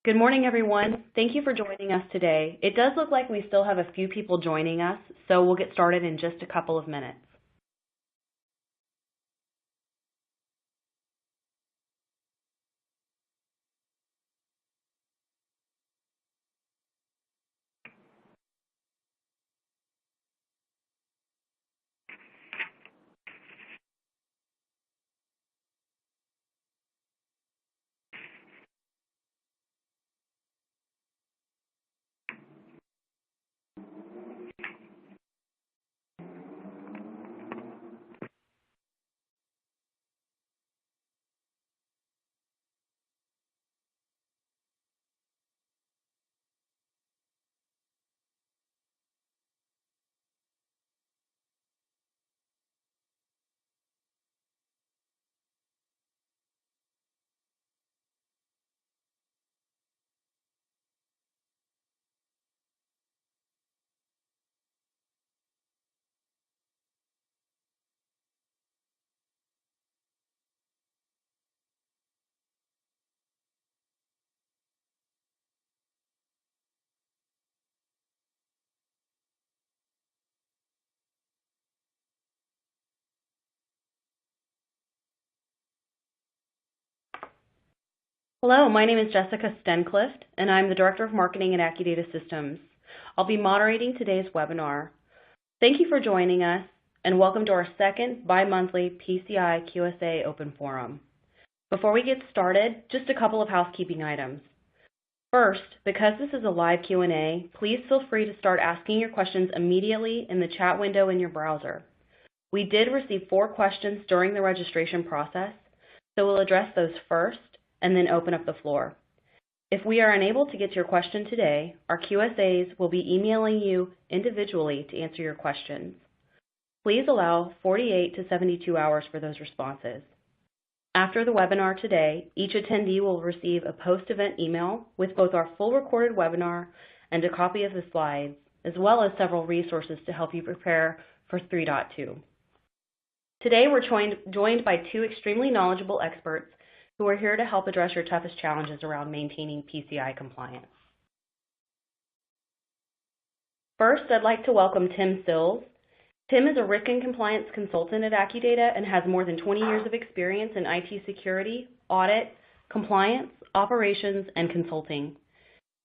Good morning, everyone. Thank you for joining us today. It does look like we still have a few people joining us, so we'll get started in just a couple of minutes. Hello, my name is Jessica Stenclift, and I'm the Director of Marketing at Accudata Systems. I'll be moderating today's webinar. Thank you for joining us, and welcome to our second bi-monthly PCI QSA Open Forum. Before we get started, just a couple of housekeeping items. First, because this is a live Q&A, please feel free to start asking your questions immediately in the chat window in your browser. We did receive 4 questions during the registration process, so we'll address those first and then open up the floor. If we are unable to get to your question today, our QSAs will be emailing you individually to answer your questions. Please allow 48 to 72 hours for those responses. After the webinar today, each attendee will receive a post-event email with both our full recorded webinar and a copy of the slides, as well as several resources to help you prepare for 3.2. Today, we're joined by 2 extremely knowledgeable experts who are here to help address your toughest challenges around maintaining PCI compliance. First, I'd like to welcome Tim Sills. Tim is a risk and compliance consultant at Accudata and has more than 20 years of experience in IT security, audit, compliance, operations, and consulting.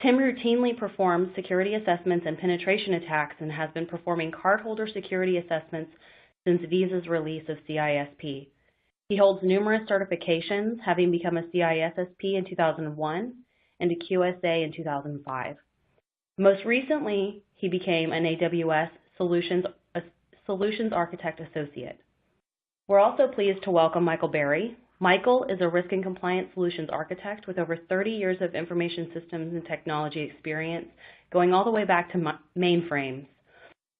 Tim routinely performs security assessments and penetration attacks and has been performing cardholder security assessments since Visa's release of CISP. He holds numerous certifications, having become a CISSP in 2001 and a QSA in 2005. Most recently, he became an AWS Solutions Architect Associate. We're also pleased to welcome Michael Berry. Michael is a Risk and Compliance Solutions Architect with over 30 years of information systems and technology experience, going all the way back to mainframes.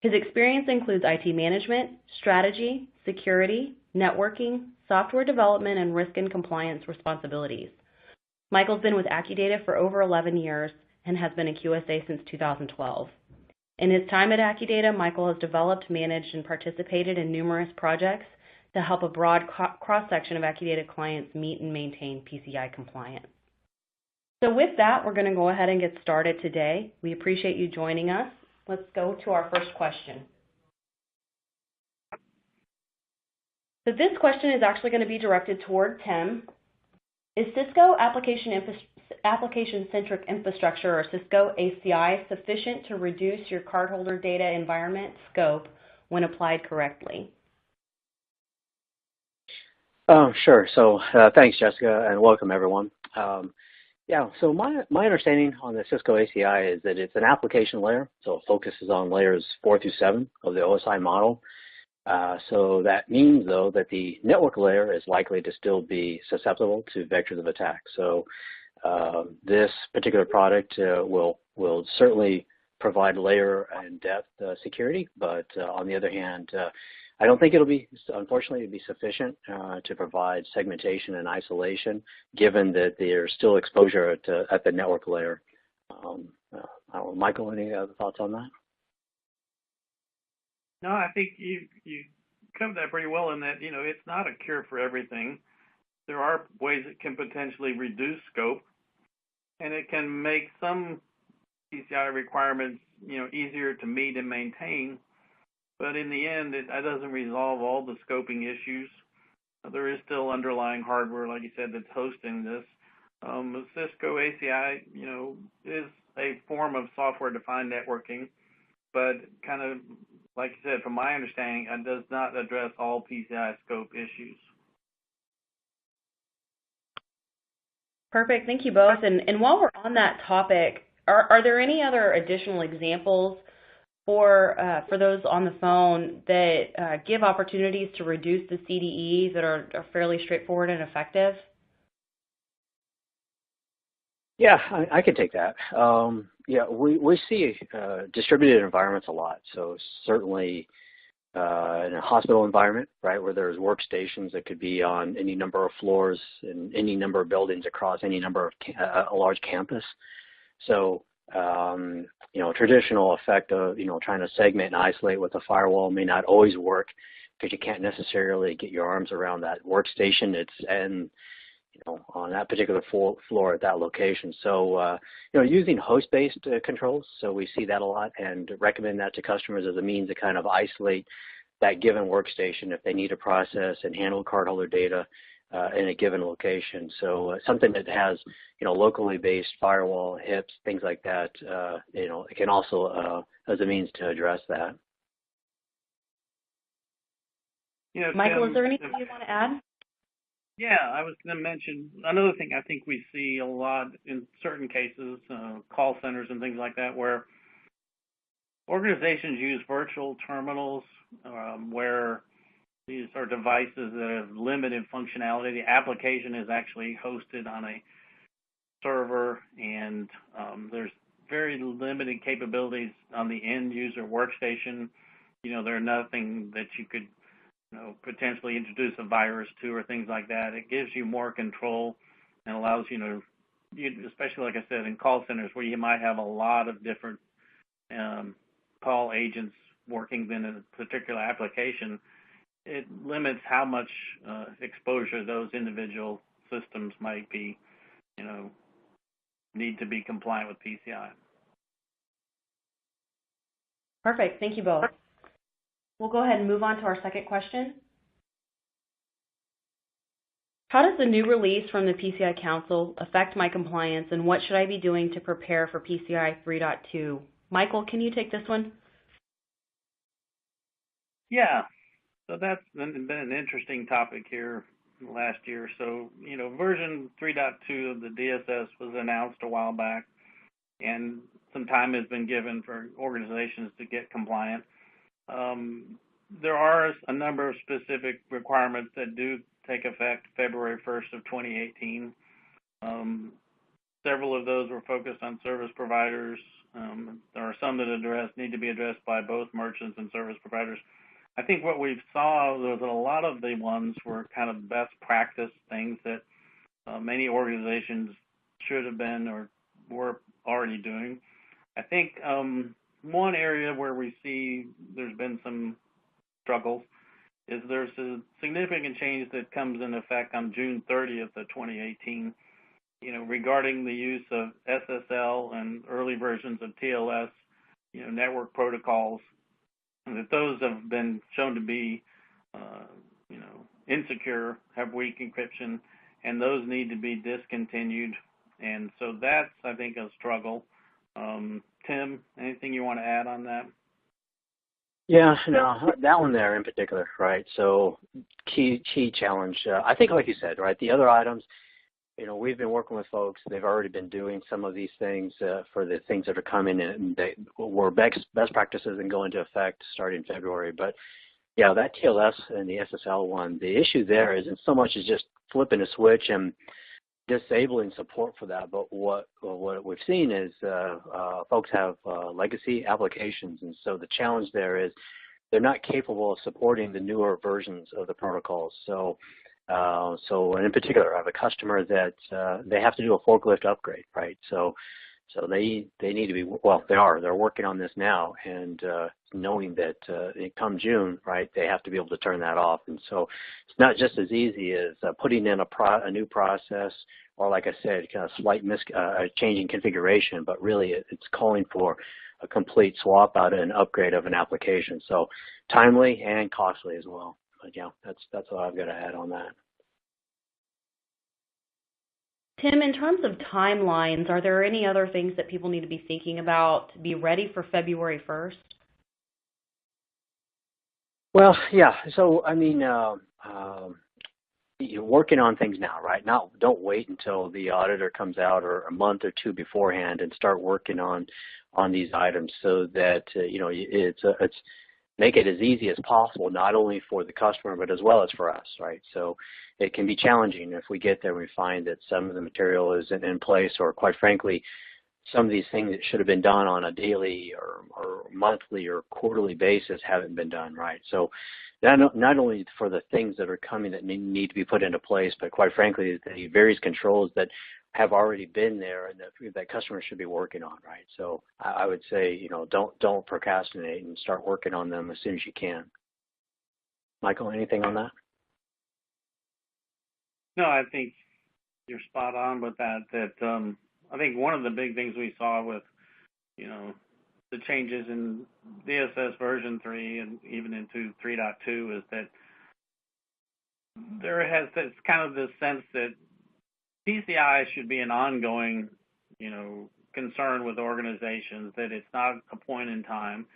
His experience includes IT management, strategy, security, networking, software development, and risk and compliance responsibilities. Michael's been with Accudata for over 11 years and has been a QSA since 2012. In his time at Accudata, Michael has developed, managed, and participated in numerous projects to help a broad cross-section of Accudata clients meet and maintain PCI compliance. So with that, we're going to go ahead and get started today. We appreciate you joining us. Let's go to our first question. So this question is actually going to be directed toward Tim. Is Cisco application-centric infrastructure, or Cisco ACI, sufficient to reduce your cardholder data environment scope when applied correctly? Sure. So thanks, Jessica, and welcome, everyone. So my understanding on the Cisco ACI is that it's an application layer, so it focuses on layers 4 through 7 of the OSI model. So that means, though, that the network layer is likely to still be susceptible to vectors of attack. So this particular product will certainly provide layer and depth security, but on the other hand, I don't think unfortunately, it'll be sufficient to provide segmentation and isolation, given that there's still exposure at the network layer. Michael, any other thoughts on that? No, I think you covered that pretty well in that, it's not a cure for everything. There are ways it can potentially reduce scope. and it can make some PCI requirements, easier to meet and maintain. But in the end, it doesn't resolve all the scoping issues. There is still underlying hardware, like you said, that's hosting this. Cisco ACI, is a form of software-defined networking, but kind of, like you said, from my understanding, it does not address all PCI scope issues. Perfect. Thank you both. And while we're on that topic, are there any other additional examples for those on the phone that give opportunities to reduce the CDE that are fairly straightforward and effective? Yeah, I can take that. Yeah, we see distributed environments a lot. So certainly in a hospital environment, right, where there's workstations that could be on any number of floors in any number of buildings across any number of a large campus. So traditional effect of trying to segment and isolate with a firewall may not always work because you can't necessarily get your arms around that workstation. On that particular floor at that location. So, using host-based controls, so we see that a lot and recommend that to customers as a means to kind of isolate that given workstation if they need to process and handle cardholder data in a given location. So something that has, locally based firewall, HIPs, things like that, it can also as a means to address that. Michael, is there anything you want to add? Yeah, I was going to mention another thing I think we see a lot in certain cases, call centers and things like that, where organizations use virtual terminals where these are devices that have limited functionality. The application is actually hosted on a server, and there's very limited capabilities on the end user workstation. There's nothing that you could potentially introduce a virus to or things like that. It gives you more control and allows especially like I said, in call centers where you might have a lot of different call agents working in a particular application, it limits how much exposure those individual systems might be, need to be compliant with PCI. Perfect. Thank you both. We'll go ahead and move on to our second question. How does the new release from the PCI Council affect my compliance, and what should I be doing to prepare for PCI 3.2? Michael, can you take this one? Yeah, so that's been an interesting topic here last year. So, version 3.2 of the DSS was announced a while back, and some time has been given for organizations to get compliant. There are a number of specific requirements that do take effect February 1st of 2018. Several of those were focused on service providers. There are some that need to be addressed by both merchants and service providers. I think what we saw was that a lot of the ones were kind of best practice things that many organizations should have been or were already doing. I think one area where we see there's been some struggles is there's a significant change that comes in effect on June 30th of 2018, regarding the use of SSL and early versions of TLS, network protocols, and that those have been shown to be, insecure, have weak encryption, and those need to be discontinued. And so that's, I think, a struggle. Tim, anything you want to add on that? Yeah, no, that one there in particular, right? So key challenge. I think, like you said, right, the other items, we've been working with folks. They've already been doing some of these things for the things that are coming, and they were best practices and go into effect starting February. But yeah, that TLS and the SSL one, the issue there isn't so much as just flipping a switch and disabling support for that. But what we've seen is folks have legacy applications, and so the challenge there is they're not capable of supporting the newer versions of the protocols. So in particular, I have a customer that they have to do a forklift upgrade, right? So So they need to be, well, they're working on this now, and knowing that come June, right, they have to be able to turn that off. And so it's not just as easy as putting in a new process, or like I said, kind of slight changing configuration, but really it's calling for a complete swap out and upgrade of an application. So timely and costly as well. But yeah, that's what I've got to add on that. Tim, in terms of timelines, are there any other things that people need to be thinking about to be ready for February 1st? Well, yeah. So, I mean, you're working on things now, right? Now, don't wait until the auditor comes out or a month or two beforehand and start working on these items, so that it's make it as easy as possible, not only for the customer but as well as for us, right? So it can be challenging if we get there and we find that some of the material isn't in place, or quite frankly, some of these things that should have been done on a daily or monthly or quarterly basis haven't been done, right? So not only for the things that are coming that need to be put into place, but quite frankly, the various controls that have already been there and that customers should be working on, right? So I would say, don't procrastinate and start working on them as soon as you can. Michael, anything on that? No, I think you're spot on with that. I think one of the big things we saw with, the changes in DSS version 3 and even into 3.2 is that there has this kind of this sense that PCI should be an ongoing, concern with organizations, that it's not a point in time.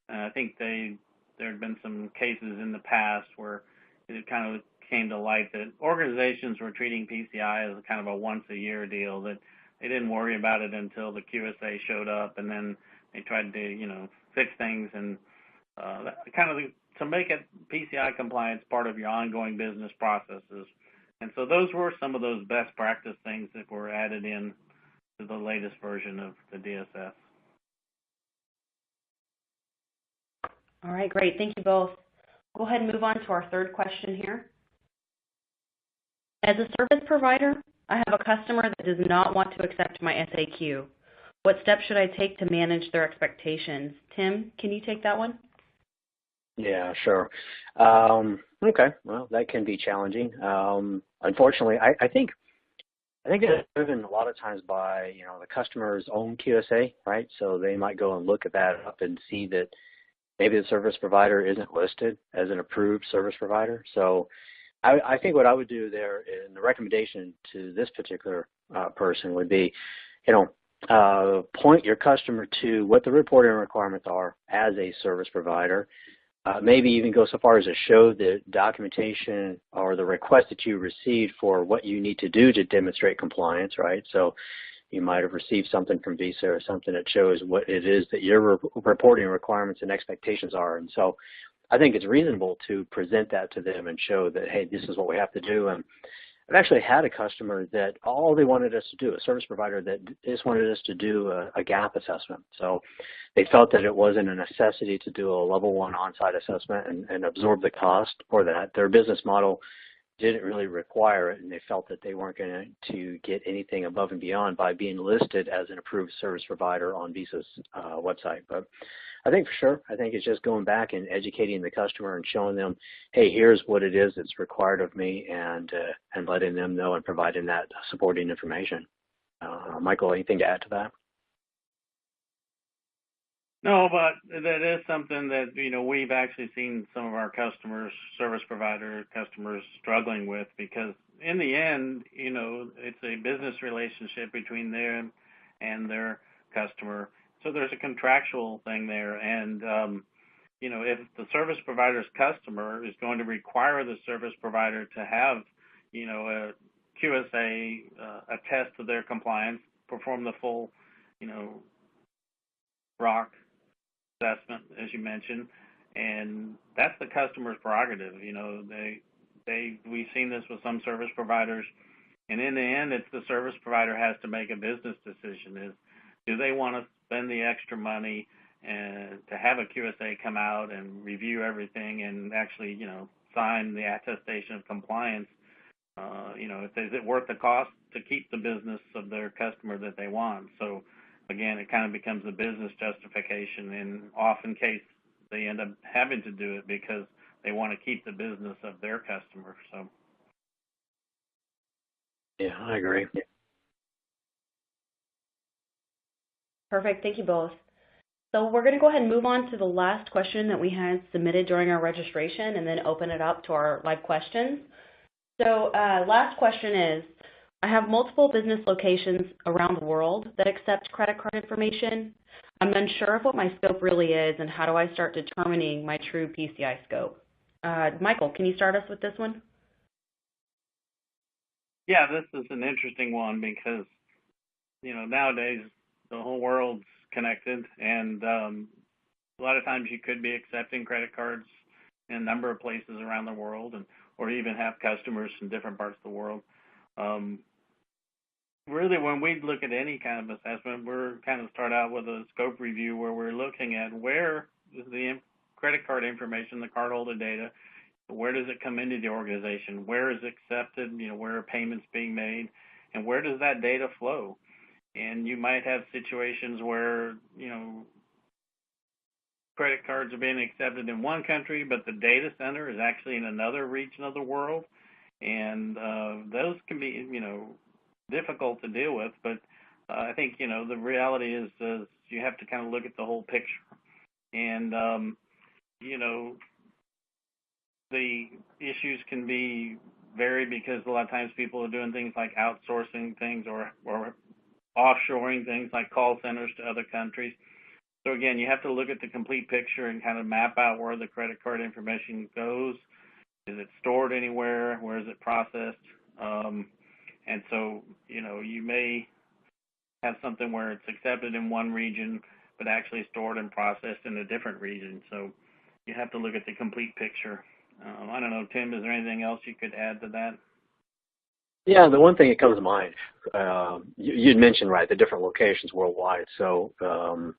And I think there had been some cases in the past where it kind of came to light that organizations were treating PCI as a kind of a once-a-year deal, that they didn't worry about it until the QSA showed up, and then they tried to, fix things, and to make it PCI compliance part of your ongoing business processes. And so those were some of those best practice things that were added in to the latest version of the DSS. All right, great. Thank you both. Go ahead and move on to our third question here. As a service provider, I have a customer that does not want to accept my SAQ. What steps should I take to manage their expectations? Tim, can you take that one? Yeah, sure. Okay, well, that can be challenging. Unfortunately, I think it's driven a lot of times by the customer's own QSA, right? So they might go and look at that up and see that maybe the service provider isn't listed as an approved service provider. So I think what I would do there, in the recommendation to this particular person, would be, point your customer to what the reporting requirements are as a service provider. Maybe even go so far as to show the documentation or the request that you received for what you need to do to demonstrate compliance, right? So you might have received something from Visa or something that shows what it is that your reporting requirements and expectations are. And so I think it's reasonable to present that to them and show that, hey, this is what we have to do. And I've actually had a customer that all they wanted us to do, a service provider that just wanted us to do a gap assessment. So they felt that it wasn't a necessity to do a level 1 on-site assessment and absorb the cost for that. Their business model didn't really require it, and they felt that they weren't going to get anything above and beyond by being listed as an approved service provider on Visa's website. But I think it's just going back and educating the customer and showing them, hey, here's what it is that's required of me, and letting them know and providing that supporting information. Michael, anything to add to that? No, but that is something that, we've actually seen some of our customers, service provider customers, struggling with, because in the end, it's a business relationship between them and their customer. So there's a contractual thing there. And, if the service provider's customer is going to require the service provider to have, a QSA attest to their compliance, perform the full, ROC assessment, as you mentioned, and that's the customer's prerogative. We've seen this with some service providers, and in the end, it's the service provider has to make a business decision: do they want to spend the extra money and to have a QSA come out and review everything and actually, sign the attestation of compliance? Is it worth the cost to keep the business of their customer that they want? So again, it kind of becomes a business justification, and often case they end up having to do it because they want to keep the business of their customer. So. Yeah, I agree. Perfect. Thank you both. So we're going to go ahead and move on to the last question that we had submitted during our registration and then open it up to our live questions. So last question is, I have multiple business locations around the world that accept credit card information. I'm unsure of what my scope really is and how do I start determining my true PCI scope. Michael, can you start us with this one? Yeah, this is an interesting one because, nowadays the whole world's connected, and a lot of times you could be accepting credit cards in a number of places around the world, or even have customers in different parts of the world. Really, when we look at any kind of assessment, we're kind of start out with a scope review where we're looking at where is the credit card information, the cardholder data, where does it come into the organization, where is it accepted, where are payments being made, and where does that data flow? And you might have situations where, credit cards are being accepted in one country, but the data center is actually in another region of the world. And those can be, difficult to deal with. But I think, the reality is you have to kind of look at the whole picture. And, the issues can be varied because a lot of times people are doing things like outsourcing things or offshoring things like call centers to other countries. So again, you have to look at the complete picture and kind of map out where the credit card information goes. Is it stored anywhere? Where is it processed? And so, you may have something where it's accepted in one region, but actually stored and processed in a different region. So you have to look at the complete picture. I don't know, Tim, is there anything else you could add to that? Yeah, the one thing that comes to mind, you'd mentioned, right, the different locations worldwide. So, the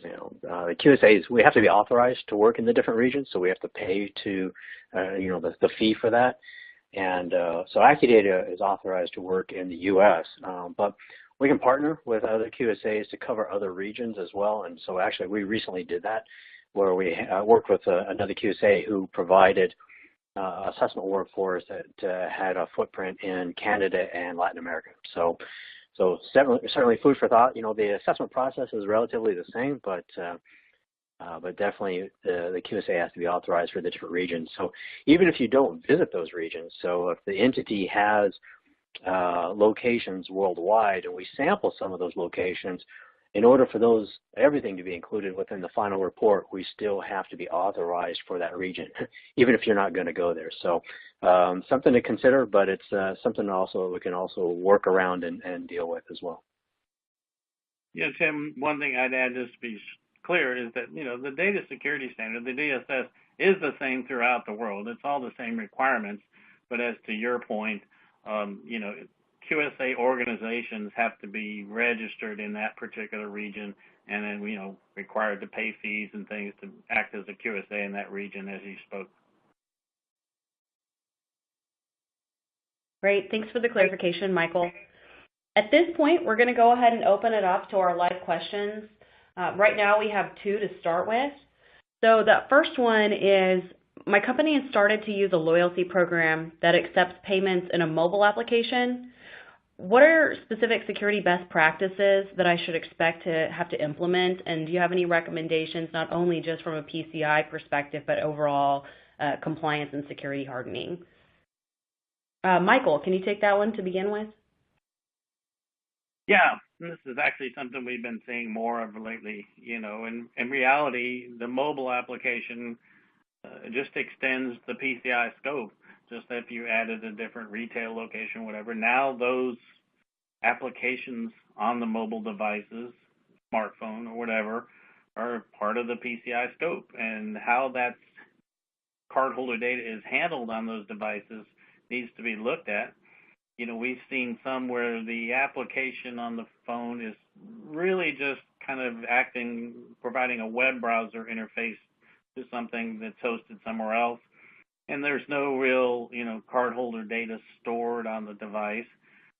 QSAs, we have to be authorized to work in the different regions, so we have to pay to, the fee for that. And so Accudata is authorized to work in the U.S., but we can partner with other QSAs to cover other regions as well. And so actually we recently did that, where we worked with another QSA who provided assessment work for us that had a footprint in Canada and Latin America. So certainly food for thought. The assessment process is relatively the same, but definitely the QSA has to be authorized for the different regions. So even if you don't visit those regions, so if the entity has locations worldwide and we sample some of those locations, in order for everything to be included within the final report, we still have to be authorized for that region, even if you're not going to go there. So something to consider, but it's something also we can also work around and deal with as well. Yeah, Tim, one thing I'd add just to be clear is that, the data security standard, the DSS, is the same throughout the world. It's all the same requirements, but as to your point, QSA organizations have to be registered in that particular region and then, required to pay fees and things to act as a QSA in that region, as you spoke. Great. Thanks for the clarification, Michael. At this point, we're going to go ahead and open it up to our live questions. Right now, we have two to start with. So the first one is, my company has started to use a loyalty program that accepts payments in a mobile application. What are specific security best practices that I should expect to have to implement? And do you have any recommendations, not only just from a PCI perspective, but overall compliance and security hardening? Michael, can you take that one to begin with? Yeah, this is actually something we've been seeing more of lately. In reality, the mobile application just extends the PCI scope. Just if you added a different retail location, whatever. Now those applications on the mobile devices, smartphone or whatever, are part of the PCI scope. And how that cardholder data is handled on those devices needs to be looked at. We've seen some where the application on the phone is really just kind of providing a web browser interface to something that's hosted somewhere else. And there's no real, cardholder data stored on the device.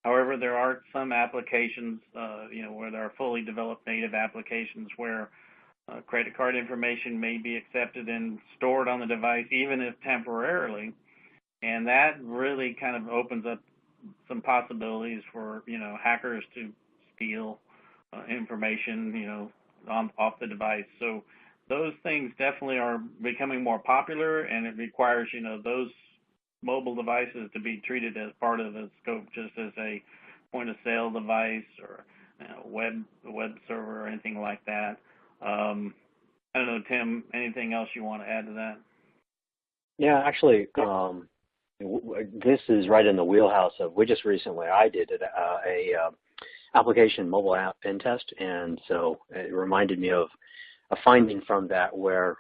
However, there are some applications, where there are fully developed native applications where credit card information may be accepted and stored on the device, even if temporarily. And that really kind of opens up some possibilities for, hackers to steal information, off the device. So those things definitely are becoming more popular, and it requires, those mobile devices to be treated as part of the scope, just as a point of sale device or web server or anything like that. I don't know, Tim, anything else you want to add to that? Yeah, actually, this is right in the wheelhouse of, we just recently, I did a application mobile app pen test, and so it reminded me of a finding from that where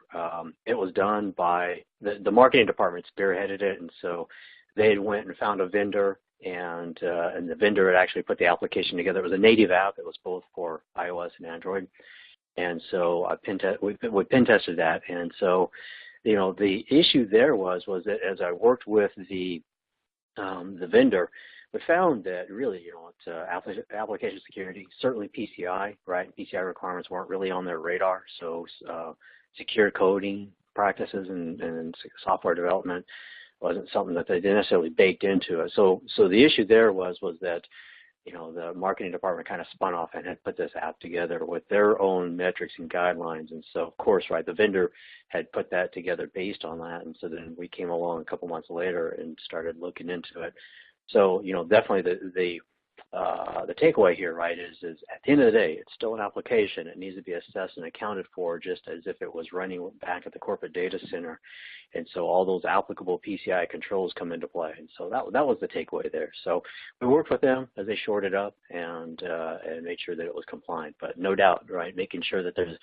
it was done by the marketing department spearheaded it, and so they went and found a vendor, and the vendor had actually put the application together. It was a native app. It was both for iOS and Android, and so we pen tested that, and so the issue there was that as I worked with the vendor, we found that really, it's application security, certainly PCI, right? PCI requirements weren't really on their radar. So secure coding practices and software development wasn't something that they necessarily baked into it. So the issue there was that, the marketing department kind of spun off and had put this app together with their own metrics and guidelines. And so, of course, right, the vendor had put that together based on that. And so then we came along a couple months later and started looking into it. So, definitely the takeaway here, right, is at the end of the day, it's still an application. It needs to be assessed and accounted for just as if it was running back at the corporate data center. And so all those applicable PCI controls come into play. And so that was the takeaway there. So we worked with them as they shored it up and made sure that it was compliant. But no doubt, right, making sure that there's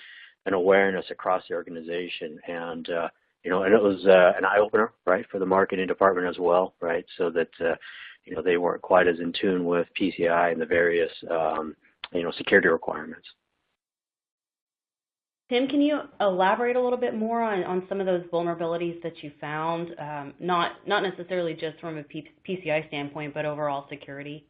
an awareness across the organization. And, and it was an eye-opener, right, for the marketing department as well, right, so that they weren't quite as in tune with PCI and the various, security requirements. Tim, can you elaborate a little bit more on some of those vulnerabilities that you found, not necessarily just from a PCI standpoint, but overall security?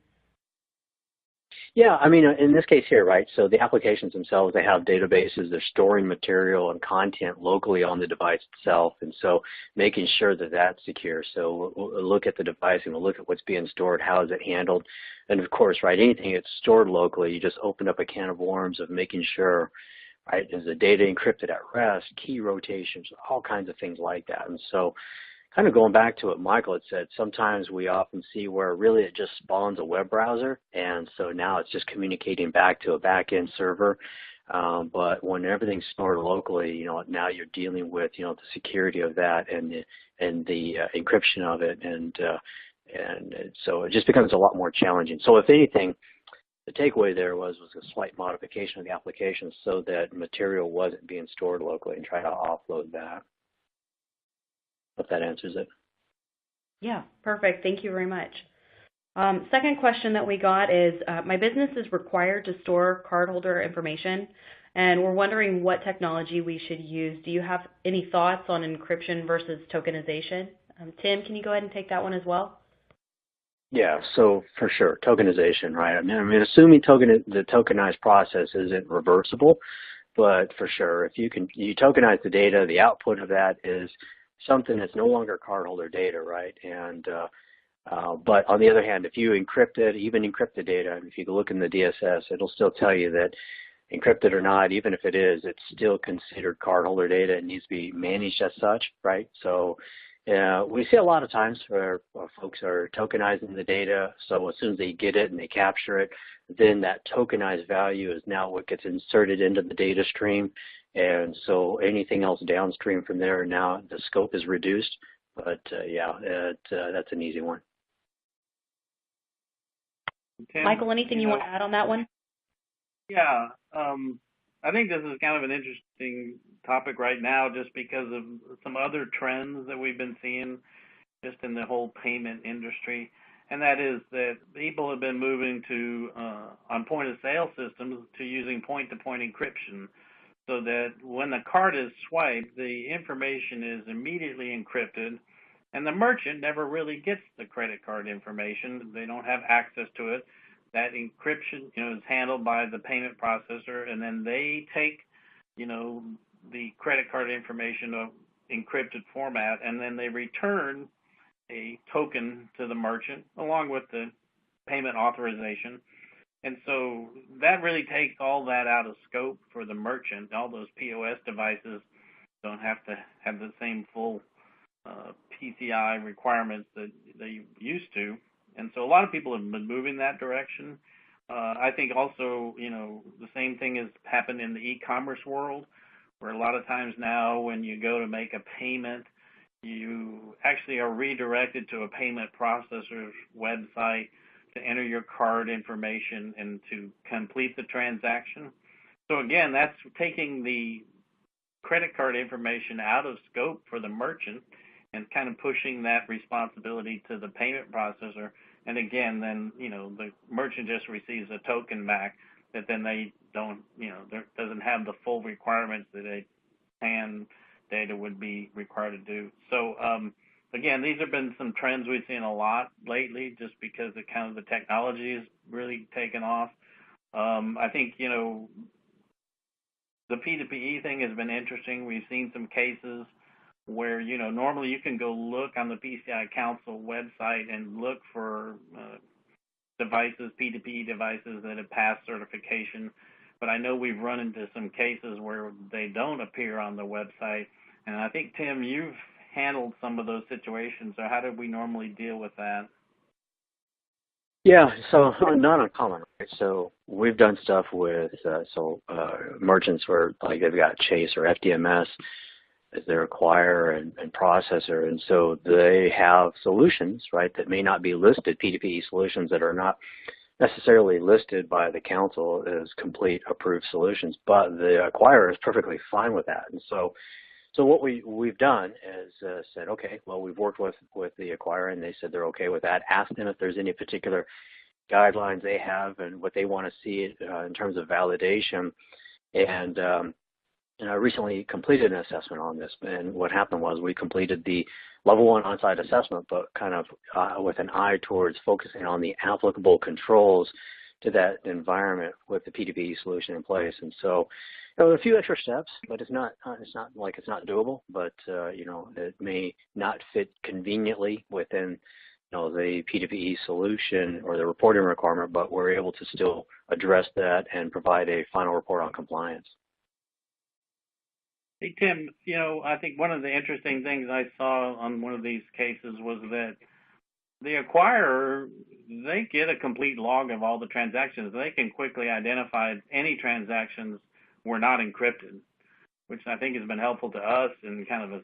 Yeah, I mean, in this case here, right, so the applications themselves, they have databases, they're storing material and content locally on the device itself, and so making sure that that's secure. So we'll look at the device and we'll look at what's being stored, how is it handled, and of course, right, anything that's stored locally, you just open up a can of worms of making sure, right, is the data encrypted at rest, key rotations, all kinds of things like that. And so kind of going back to what Michael had said, sometimes we often see where really it just spawns a web browser, and so now it's just communicating back to a back-end server. But when everything's stored locally, now you're dealing with, the security of that and the encryption of it, and so it just becomes a lot more challenging. So if anything, the takeaway there was a slight modification of the application so that material wasn't being stored locally and try to offload that. Hope that answers it. Yeah, perfect. Thank you very much. Second question that we got is, my business is required to store cardholder information, and we're wondering what technology we should use. Do you have any thoughts on encryption versus tokenization? Tim, can you go ahead and take that one as well? Yeah, so for sure, tokenization, right? I mean, assuming the tokenized process isn't reversible, but for sure, if you tokenize the data, the output of that is something that's no longer cardholder data, right? And but on the other hand, if you encrypt it, even encrypt the data, if you look in the DSS, it'll still tell you that encrypted or not, even if it is, it's still considered cardholder data. It needs to be managed as such, right? So we see a lot of times where folks are tokenizing the data, so as soon as they get it and they capture it, then that tokenized value is now what gets inserted into the data stream, and so anything else downstream from there, now the scope is reduced, but that's an easy one. Tim, Michael, anything you want to add on that one? Yeah, I think this is kind of an interesting topic right now just because of some other trends that we've been seeing just in the whole payment industry, and that is that people have been moving to, on point-of-sale systems, to using point-to-point encryption so that when the card is swiped, the information is immediately encrypted, and the merchant never really gets the credit card information. They don't have access to it. That encryption, is handled by the payment processor, and then they take, the credit card information of encrypted format, and then they return a token to the merchant along with the payment authorization. And so that really takes all that out of scope for the merchant. All those POS devices don't have to have the same full PCI requirements that they used to. And so a lot of people have been moving that direction. I think also, the same thing has happened in the e-commerce world, where a lot of times now when you go to make a payment, you actually are redirected to a payment processor's website to enter your card information and to complete the transaction. So again, that's taking the credit card information out of scope for the merchant and kind of pushing that responsibility to the payment processor. And again, then, the merchant just receives a token back that then they don't, doesn't have the full requirements that a PAN data would be required to do. So, again, these have been some trends we've seen a lot lately just because the technology has really taken off. I think, the P2PE thing has been interesting. We've seen some cases where, normally you can go look on the PCI Counsel website and look for devices, P2PE devices that have passed certification. But I know we've run into some cases where they don't appear on the website. And I think, Tim, you've handled some of those situations. So how do we normally deal with that? Yeah, so not uncommon, right? So we've done stuff with merchants where like they've got Chase or FDMS as their acquirer and processor, and so they have solutions, right, that may not be listed, P2P solutions that are not necessarily listed by the council as complete approved solutions, but the acquirer is perfectly fine with that. And so what we've done is said, okay, well, we've worked with the acquirer, and they said they're okay with that. Asked them if there's any particular guidelines they have and what they want to see in terms of validation. And I recently completed an assessment on this. And what happened was we completed the level 1 on-site assessment, but kind of with an eye towards focusing on the applicable controls to that environment with the P2P solution in place. And so there were a few extra steps, but it's not like it's not doable, but it may not fit conveniently within the P2P solution or the reporting requirement, but we're able to still address that and provide a final report on compliance. Hey, Tim, I think one of the interesting things I saw on one of these cases was that the acquirer, they get a complete log of all the transactions. They can quickly identify any transactions were not encrypted, which I think has been helpful to us in kind of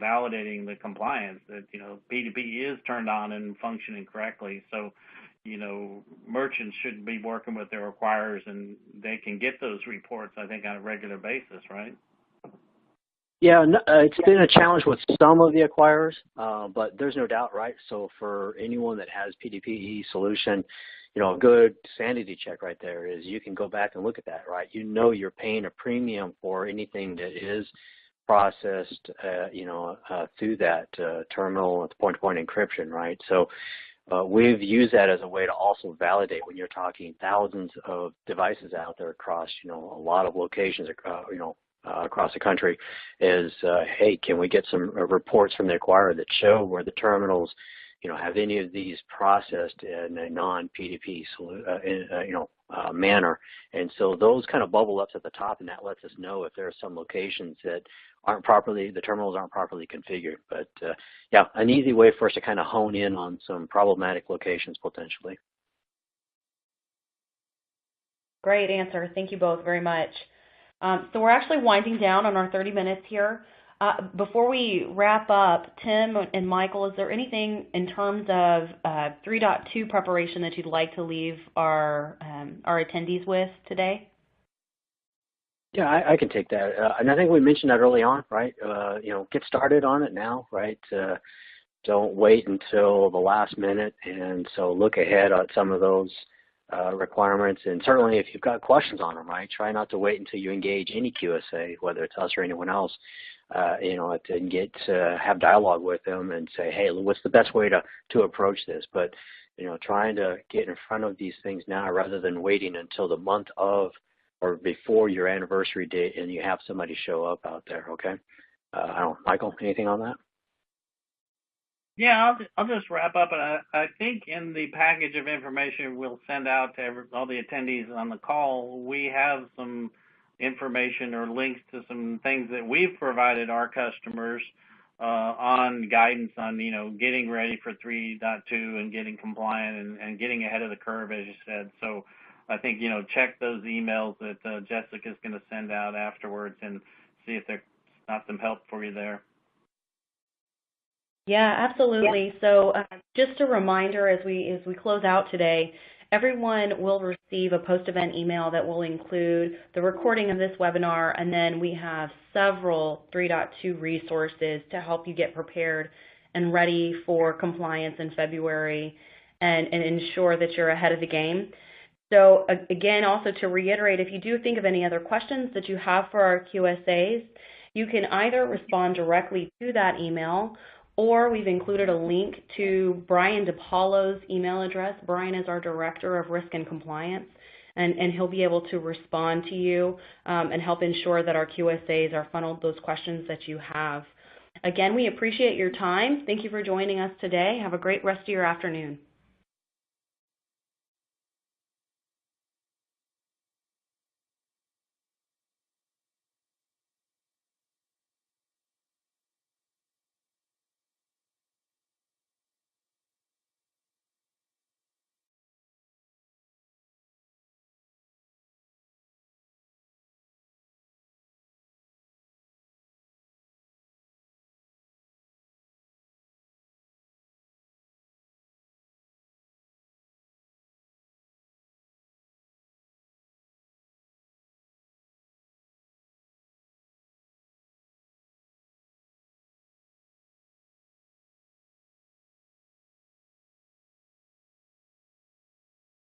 validating the compliance that, P2P is turned on and functioning correctly. So, merchants should be working with their acquirers and they can get those reports, I think, on a regular basis, right? Yeah, it's been a challenge with some of the acquirers, but there's no doubt, right? So for anyone that has P2P solution, a good sanity check right there is you can go back and look at that, right? You're paying a premium for anything that is processed, through that terminal at point-to-point encryption, right? So we've used that as a way to also validate when you're talking thousands of devices out there across, a lot of locations, across the country is, hey, can we get some reports from the acquirer that show where the terminals, have any of these processed in a non-P2P manner. And so those kind of bubble up at the top, and that lets us know if there are some locations that the terminals aren't properly configured. But yeah, an easy way for us to kind of hone in on some problematic locations potentially. Great answer. Thank you both very much. So we're actually winding down on our 30 minutes here. Before we wrap up, Tim and Michael, is there anything in terms of 3.2 preparation that you'd like to leave our attendees with today? Yeah, I can take that. And I think we mentioned that early on, right? Get started on it now, right? Don't wait until the last minute. And so look ahead at some of those requirements, and certainly if you've got questions on them, right, try not to wait until you engage any QSA, whether it's us or anyone else, and have dialogue with them and say, hey, what's the best way to approach this? But trying to get in front of these things now rather than waiting until the month of or before your anniversary date and you have somebody show up out there. Okay, I don't know, Michael, anything on that? Yeah, I'll just wrap up. And I think in the package of information we'll send out to all the attendees on the call, we have some information or links to some things that we've provided our customers on guidance on, getting ready for 3.2 and getting compliant and getting ahead of the curve, as you said. So I think, check those emails that Jessica's going to send out afterwards and see if there's not some help for you there. Yeah, absolutely. So just a reminder as we close out today, everyone will receive a post-event email that will include the recording of this webinar, and then we have several 3.2 resources to help you get prepared and ready for compliance in February and ensure that you're ahead of the game. So again, also to reiterate, if you do think of any other questions that you have for our QSAs, you can either respond directly to that email, or we've included a link to Brian DePaulo's email address. Brian is our Director of Risk and Compliance, and he'll be able to respond to you and help ensure that our QSAs are funneled those questions that you have. Again, we appreciate your time. Thank you for joining us today. Have a great rest of your afternoon.